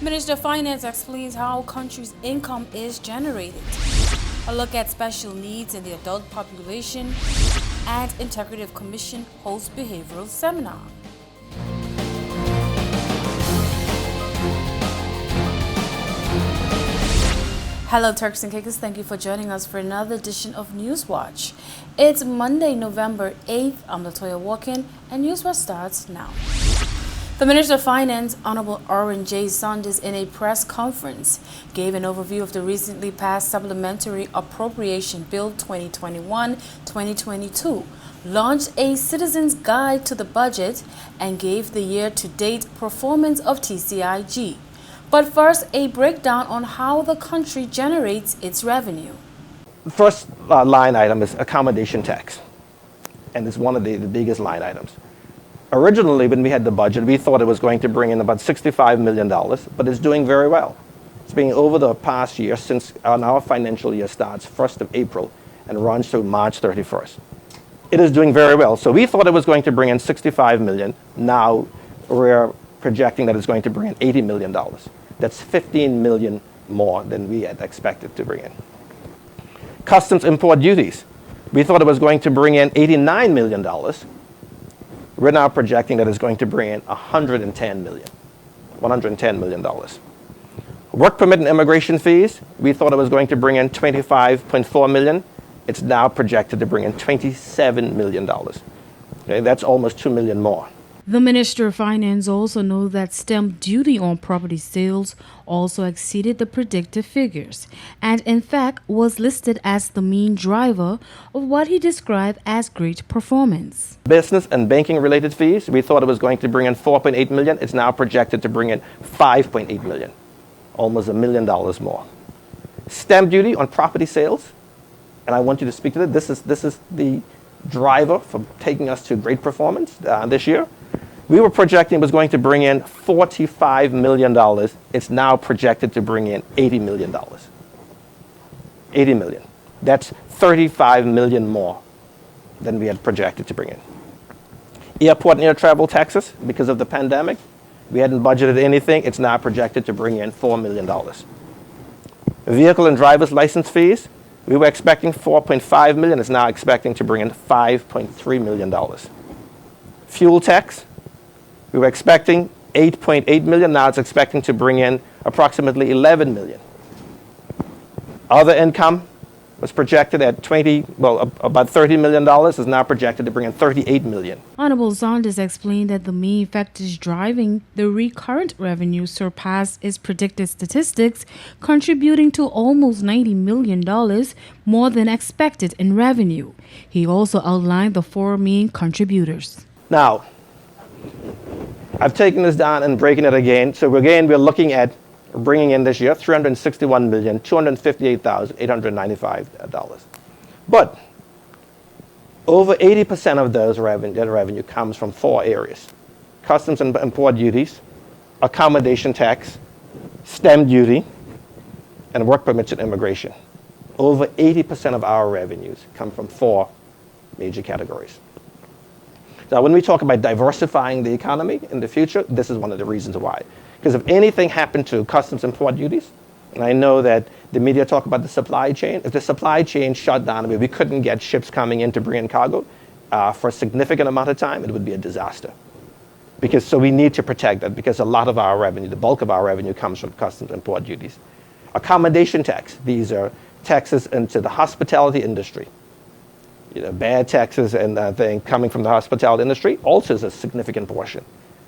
Minister of Finance explains how country's income is generated. A look at special needs in the adult population, and Integrative Commission hosts behavioral seminar. Hello Turks and Caicos, thank you for joining us for another edition of Newswatch. It's Monday, November 8th. I'm Latoya Walken, and Newswatch starts now. The Minister of Finance, Honorable Orrin J. Saunders, in a press conference, gave an overview of the recently passed Supplementary Appropriation Bill 2021-2022, launched a Citizen's Guide to the Budget, and gave the year-to-date performance of TCIG. But first, a breakdown on how the country generates its revenue. The first line item is accommodation tax, and it's one of the biggest line items. Originally, when we had the budget, we thought it was going to bring in about $65 million, but it's doing very well. It's been over the past year since our financial year starts 1st of April and runs through March 31st. It is doing very well. So we thought it was going to bring in $65 million. Now we're projecting that it's going to bring in $80 million. That's $15 million more than we had expected to bring in. Customs import duties. We thought it was going to bring in $89 million. We're now projecting that it's going to bring in $110 million. Work permit and immigration fees, we thought it was going to bring in $25.4 million. It's now projected to bring in $27 million. Okay, that's almost $2 million more. The Minister of Finance also noted that stamp duty on property sales also exceeded the predicted figures and, in fact, was listed as the main driver of what he described as great performance. Business and banking related fees, we thought it was going to bring in $4.8 million. It's now projected to bring in $5.8 million, almost $1 million more. Stamp duty on property sales, and I want you to speak to that. This is the driver for taking us to great performance this year. We were projecting it was going to bring in $45 million. It's now projected to bring in $80 million. $80 million. That's $35 million more than we had projected to bring in. Airport and air travel taxes, because of the pandemic, we hadn't budgeted anything. It's now projected to bring in $4 million. Vehicle and driver's license fees, we were expecting $4.5 million. It's now expecting to bring in $5.3 million. Fuel tax, we were expecting $8.8 million. Now it's expecting to bring in approximately $11 million. Other income was projected at about $30 million. Is now projected to bring in $38 million. Honorable Saunders explained that the main factors driving the recurrent revenue surpassed its predicted statistics, contributing to almost $90 million more than expected in revenue. He also outlined the four main contributors. Now, I've taken this down and breaking it again. So we're looking at bringing in this year $361,258,895. But over 80% of that revenue comes from four areas: customs and import duties, accommodation tax, stamp duty, and work permits and immigration. Over 80% of our revenues come from four major categories. Now, when we talk about diversifying the economy in the future, this is one of the reasons why. Because if anything happened to customs import duties, and I know that the media talk about the supply chain, if the supply chain shut down, I mean, we couldn't get ships coming in to bring in cargo for a significant amount of time, it would be a disaster. So we need to protect that, because a lot of our revenue, the bulk of our revenue, comes from customs import duties. Accommodation tax, these are taxes into the hospitality industry. Bad taxes and things coming from the hospitality industry also is a significant portion.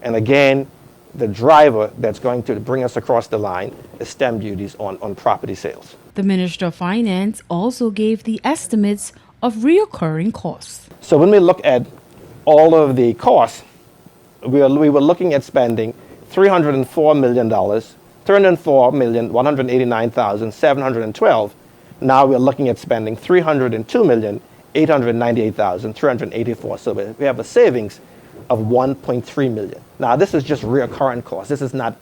And again, the driver that's going to bring us across the line is stamp duties on property sales. The Minister of Finance also gave the estimates of reoccurring costs. So when we look at all of the costs, we were looking at spending $304 million, $304,189,712. Now we're looking at spending $302,898,384. So we have a savings of $1.3 million. Now this is just recurrent costs. This is not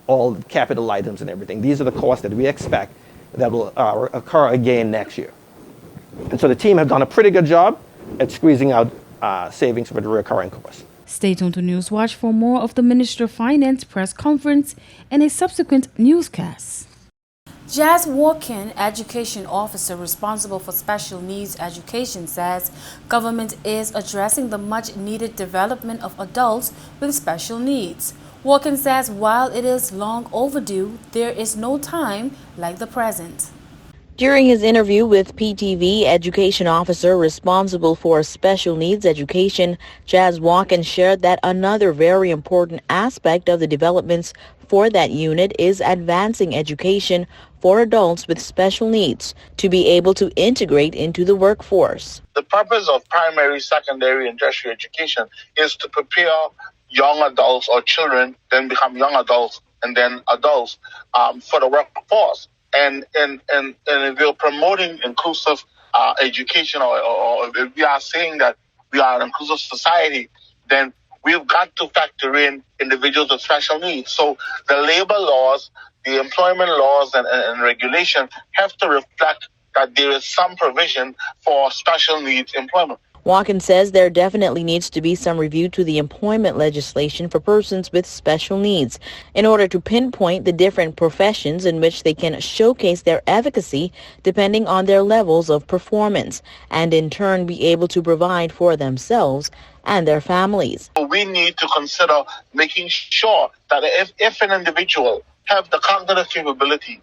all capital items and everything. These are the costs that we expect that will occur again next year. And so the team have done a pretty good job at squeezing out savings for the recurring costs. Stay tuned to Newswatch for more of the Minister of Finance press conference and a subsequent newscast. Jazz Walken, education officer responsible for special needs education, says government is addressing the much-needed development of adults with special needs. Walken says while it is long overdue, there is no time like the present. During his interview with PTV, education officer responsible for special needs education, Jazz Walken shared that another very important aspect of the developments for that unit is advancing education for adults with special needs to be able to integrate into the workforce. The purpose of primary, secondary, and tertiary education is to prepare young adults or children, then become young adults and then adults for the workforce. And if we're promoting inclusive education, or if we are saying that we are an inclusive society, then we've got to factor in individuals with special needs. So the labor laws, the employment laws, and regulation have to reflect that there is some provision for special needs employment. Walken says there definitely needs to be some review to the employment legislation for persons with special needs in order to pinpoint the different professions in which they can showcase their efficacy depending on their levels of performance and in turn be able to provide for themselves and their families. We need to consider making sure that if an individual have the cognitive capability,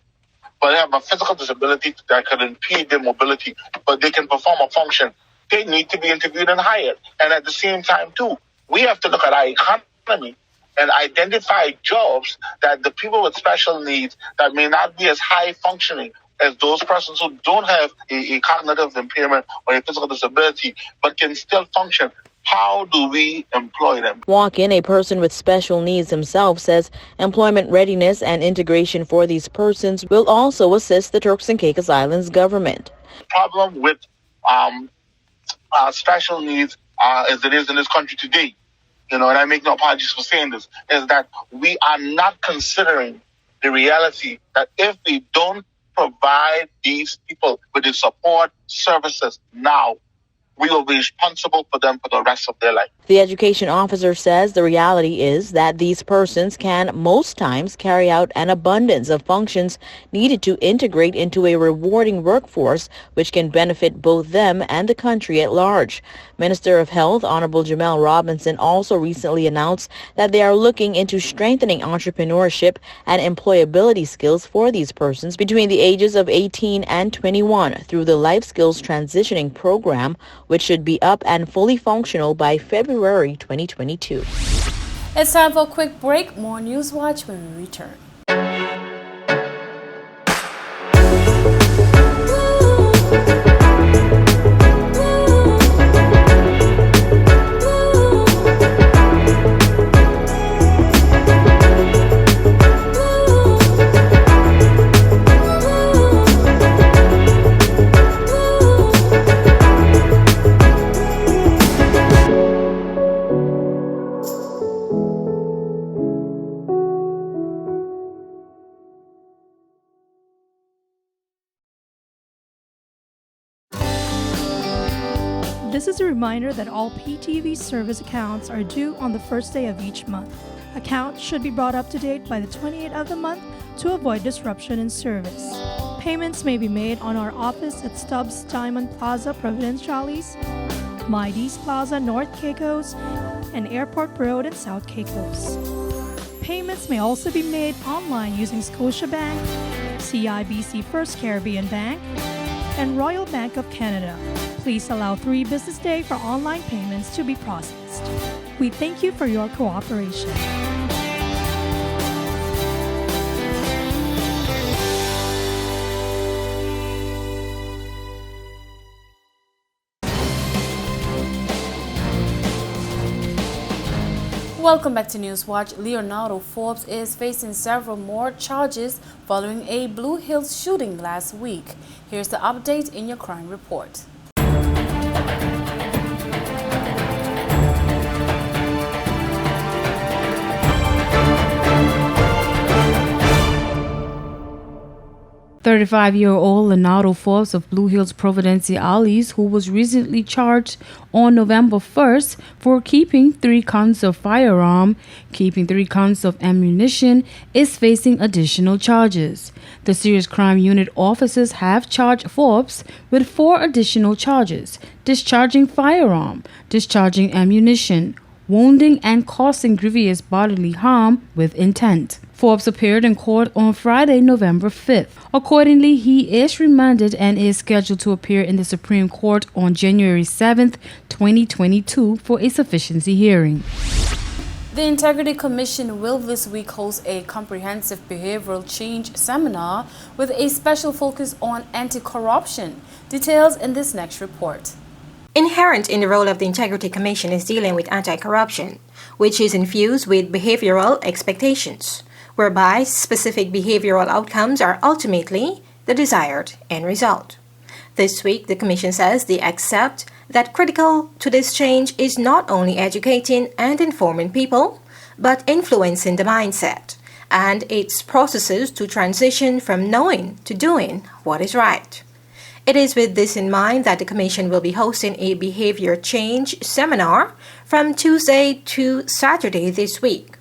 but they have a physical disability that could impede their mobility, but they can perform a function, they need to be interviewed and hired. And at the same time, too, we have to look at our economy and identify jobs that the people with special needs that may not be as high functioning as those persons who don't have a cognitive impairment or a physical disability, but can still function. How do we employ them? Walken, a person with special needs himself, says employment readiness and integration for these persons will also assist the Turks and Caicos Islands government. The problem with special needs as it is in this country today, and I make no apologies for saying this, is that we are not considering the reality that if we don't provide these people with the support services now, we will be responsible for them for the rest of their life. The education officer says the reality is that these persons can most times carry out an abundance of functions needed to integrate into a rewarding workforce which can benefit both them and the country at large. Minister of Health Honorable Jamel Robinson also recently announced that they are looking into strengthening entrepreneurship and employability skills for these persons between the ages of 18 and 21 through the Life Skills Transitioning Program, which should be up and fully functional by February 2022. It's time for a quick break. More Newswatch when we return. This is a reminder that all PTV service accounts are due on the first day of each month. Accounts should be brought up to date by the 28th of the month to avoid disruption in service. Payments may be made on our office at Stubbs Diamond Plaza, Providenciales, Mides Plaza, North Caicos, and Airport Road in South Caicos. Payments may also be made online using Scotiabank, CIBC First Caribbean Bank, and Royal Bank of Canada. Please allow 3 business days for online payments to be processed. We thank you for your cooperation. Welcome back to Newswatch. Leonardo Forbes is facing several more charges following a Blue Hills shooting last week. Here's the update in your crime report. 35-year-old Leonardo Forbes of Blue Hills Providenciales, who was recently charged on November 1st for keeping 3 counts of firearm, keeping 3 counts of ammunition, is facing additional charges. The Serious Crime Unit officers have charged Forbes with 4 additional charges: discharging firearm, discharging ammunition, wounding and causing grievous bodily harm with intent. Forbes appeared in court on Friday, November 5th. Accordingly, he is remanded and is scheduled to appear in the Supreme Court on January 7th, 2022 for a sufficiency hearing. The Integrity Commission will this week host a comprehensive behavioral change seminar with a special focus on anti-corruption. Details in this next report. Inherent in the role of the Integrity Commission is dealing with anti-corruption, which is infused with behavioral expectations, whereby specific behavioral outcomes are ultimately the desired end result. This week, the Commission says they accept that critical to this change is not only educating and informing people, but influencing the mindset and its processes to transition from knowing to doing what is right. It is with this in mind that the Commission will be hosting a behavior change seminar from Tuesday to Saturday this week.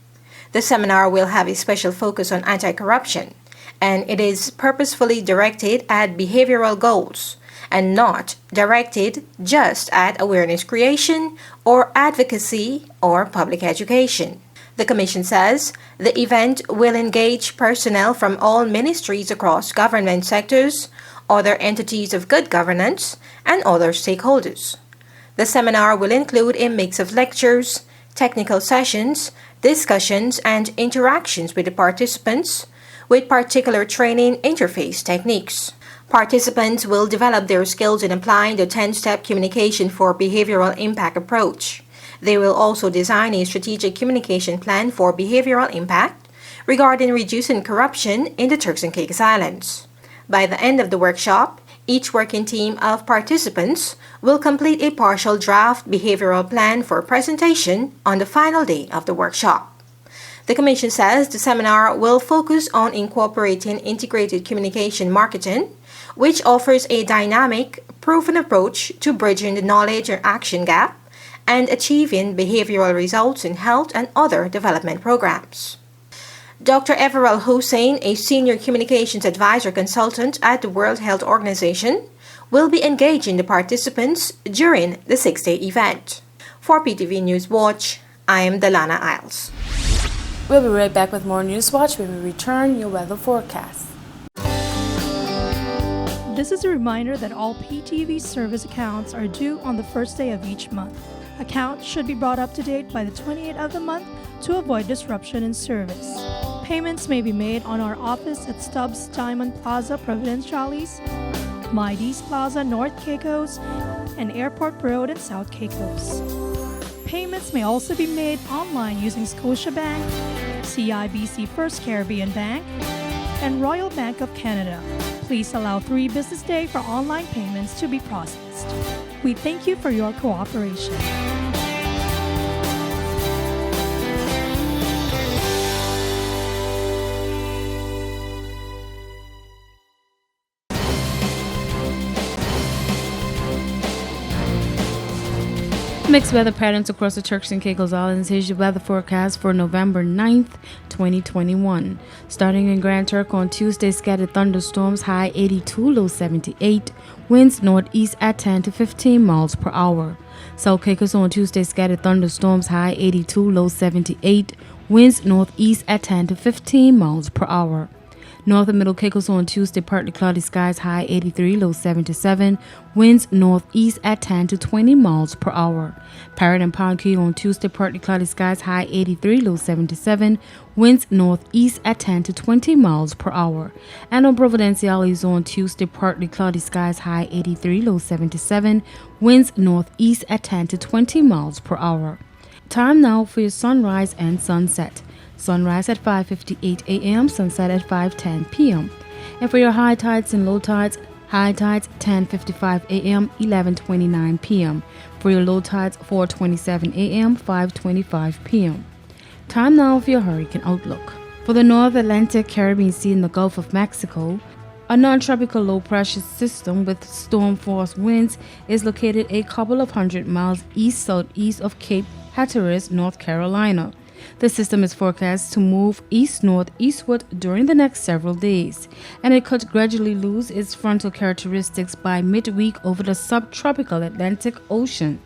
The seminar will have a special focus on anti-corruption, and it is purposefully directed at behavioral goals and not directed just at awareness creation or advocacy or public education. The Commission says the event will engage personnel from all ministries across government sectors, other entities of good governance, and other stakeholders. The seminar will include a mix of lectures, technical sessions, discussions, and interactions with the participants, with particular training interface techniques. Participants will develop their skills in applying the 10-step communication for behavioral impact approach. They will also design a strategic communication plan for behavioral impact regarding reducing corruption in the Turks and Caicos Islands. By the end of the workshop, each working team of participants will complete a partial draft behavioral plan for presentation on the final day of the workshop. The Commission says the seminar will focus on incorporating integrated communication marketing, which offers a dynamic, proven approach to bridging the knowledge or action gap and achieving behavioral results in health and other development programs. Dr. Everal Hussein, a senior communications advisor consultant at the World Health Organization, will be engaging the participants during the 6-day event. For PTV Newswatch, I am Delana Isles. We'll be right back with more Newswatch when we return your weather forecast. This is a reminder that all PTV service accounts are due on the first day of each month. Accounts should be brought up to date by the 28th of the month to avoid disruption in service. Payments may be made on our office at Stubbs Diamond Plaza, Providenciales, Mides Plaza, North Caicos, and Airport Road in South Caicos. Payments may also be made online using Scotiabank, CIBC First Caribbean Bank, and Royal Bank of Canada. Please allow 3 business days for online payments to be processed. We thank you for your cooperation. Mixed weather patterns across the Turks and Caicos Islands. Here's your weather forecast for November 9th, 2021. Starting in Grand Turk on Tuesday, scattered thunderstorms, high 82, low 78. Winds northeast at 10 to 15 miles per hour. South Caicos on Tuesday, scattered thunderstorms, high 82, low 78. Winds northeast at 10 to 15 miles per hour. North and Middle Caicos on Tuesday, partly cloudy skies, high 83, low 77. Winds northeast at 10 to 20 miles per hour. Parrot and Pound Key on Tuesday, partly cloudy skies, high 83, low 77. Winds northeast at 10 to 20 miles per hour. And on Providenciales on Tuesday, partly cloudy skies, high 83, low 77. Winds northeast at 10 to 20 miles per hour. Time now for your sunrise and sunset. Sunrise at 5:58 a.m., sunset at 5:10 p.m. And for your high tides and low tides, high tides 10:55 a.m., 11:29 p.m. For your low tides, 4:27 a.m., 5:25 p.m. Time now for your hurricane outlook. For the North Atlantic, Caribbean Sea, and the Gulf of Mexico, A non-tropical low-pressure system with storm-force winds is located a couple of hundred miles east-southeast of Cape Hatteras, North Carolina. The system is forecast to move east-northeastward during the next several days, and it could gradually lose its frontal characteristics by midweek over the subtropical Atlantic Ocean.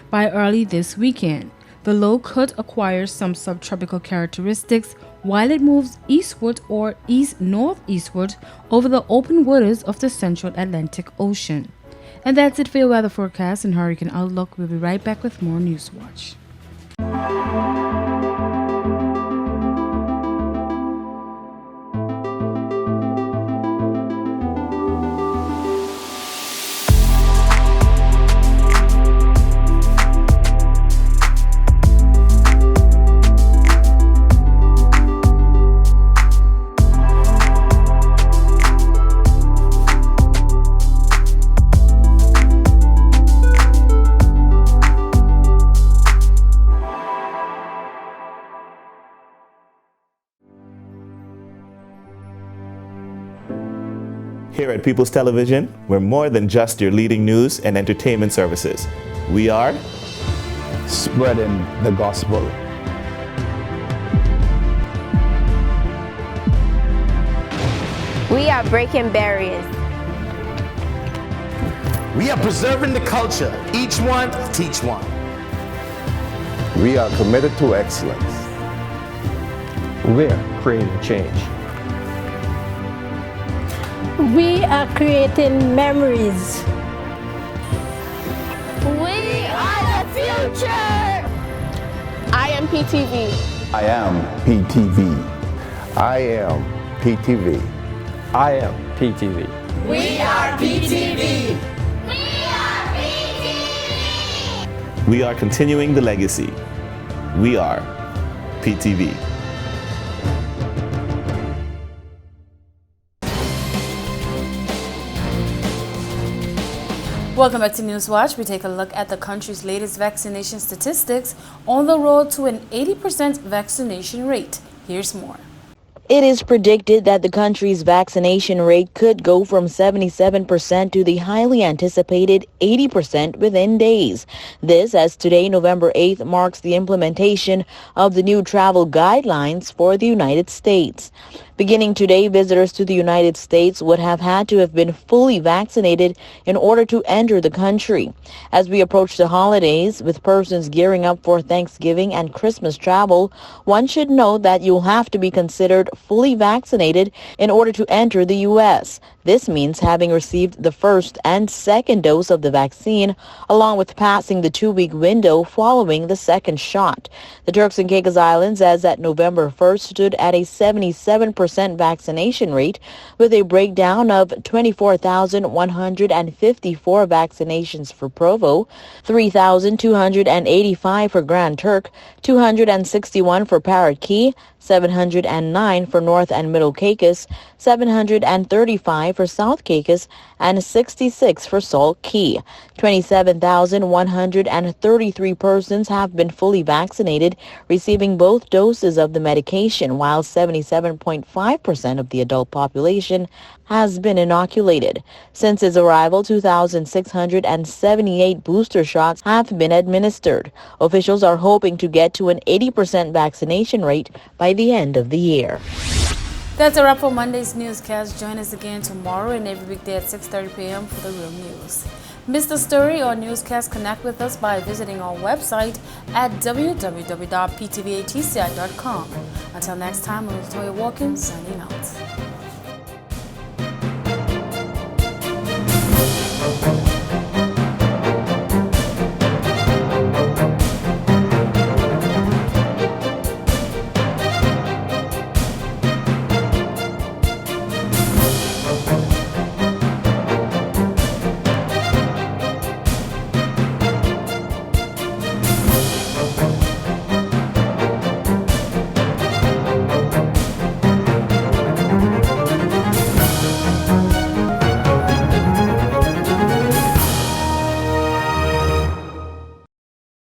By early this weekend, the low could acquire some subtropical characteristics while it moves eastward or east-northeastward over the open waters of the central Atlantic Ocean. And that's it for your weather forecast and hurricane outlook. We'll be right back with more Newswatch. Here at People's Television, we're more than just your leading news and entertainment services. We are spreading the gospel. We are breaking barriers. We are preserving the culture. Each one, teach one. We are committed to excellence. We're creating change. We are creating memories. We are the future. I am PTV. I am PTV. I am PTV. I am PTV. We are PTV. We are continuing the legacy. We are PTV. Welcome back to Newswatch. We take a look at the country's latest vaccination statistics on the road to an 80% vaccination rate. Here's more. It is predicted that the country's vaccination rate could go from 77% to the highly anticipated 80% within days. This, as today, November 8th, marks the implementation of the new travel guidelines for the United States. Beginning today, visitors to the United States would have had to have been fully vaccinated in order to enter the country. As we approach the holidays, with persons gearing up for Thanksgiving and Christmas travel, one should note that you'll have to be considered fully vaccinated in order to enter the U.S. This means having received the first and second dose of the vaccine, along with passing the 2-week window following the second shot. The Turks and Caicos Islands, as at November 1st, stood at a 77% vaccination rate, with a breakdown of 24,154 vaccinations for Provo, 3,285 for Grand Turk, 261 for Parrot Key, 709 for North and Middle Caicos, 735 for South Caicos, and 66 for Salt Key. 27,133 persons have been fully vaccinated, receiving both doses of the medication, while 77.5% of the adult population has been inoculated. Since its arrival, 2,678 booster shots have been administered. Officials are hoping to get to an 80% vaccination rate by the end of the year. That's a wrap for Monday's newscast. Join us again tomorrow and every weekday at 6:30 p.m. for the real news. Miss the story or newscast? Connect with us by visiting our website at www.ptvatci.com. Until next time, I'm Latoya Walken, signing out.